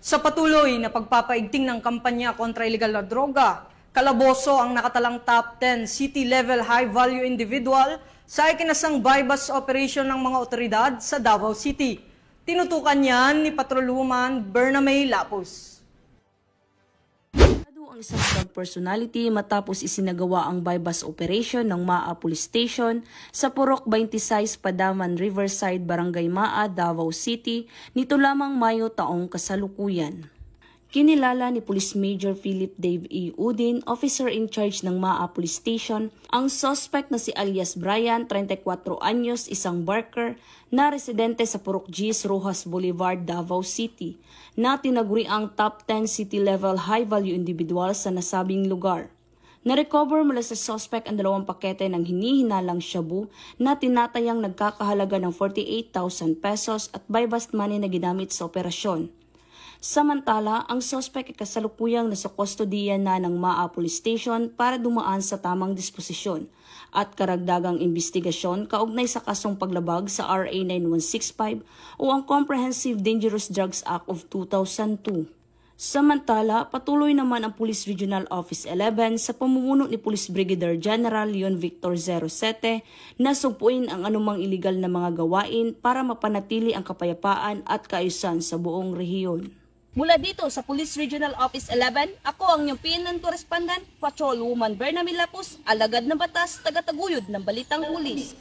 Sa patuloy na pagpapaigting ng kampanya kontra illegal na droga, kalaboso ang nakatalang top 10 city-level high-value individual sa ikinasang bypass operation ng mga otoridad sa Davao City. Tinutukan yan ni Patrolwoman Bernamay Lapus. Ang isang drug personality matapos isinagawa ang bypass operation ng Maa Police Station sa Purok 26, Padaman, Riverside, Barangay Maa, Davao City nito lamang Mayo taong kasalukuyan. Kinilala ni Police Major Philip Dave E. Udin, officer in charge ng Maa Police Station, ang suspect na si alias Brian, 34 anyos, isang barker, na residente sa Purok Gis, Rojas Boulevard, Davao City, na tinaguri ang top 10 city-level high-value individual sa nasabing lugar. Na-recover mula sa suspect ang 2 pakete ng hinihinalang shabu na tinatayang nagkakahalaga ng 48,000 pesos at bypass money na ginamit sa operasyon. Samantala, ang suspect ay kasalukuyang nasa kustodiya na ng Maa Police Station para dumaan sa tamang disposisyon at karagdagang investigasyon kaugnay sa kasong paglabag sa RA 9165 o ang Comprehensive Dangerous Drugs Act of 2002. Samantala, patuloy naman ang Police Regional Office 11 sa pamumuno ni Police Brigadier General Leon Victor 07 na sugpuin ang anumang iligal na mga gawain para mapanatili ang kapayapaan at kaayusan sa buong rehiyon. Mula dito sa Police Regional Office 11, ako ang inyong PNN Correspondent, Patrolwoman Bernamay Lapus, alagad ng batas, tagataguyod ng Balitang Pulis.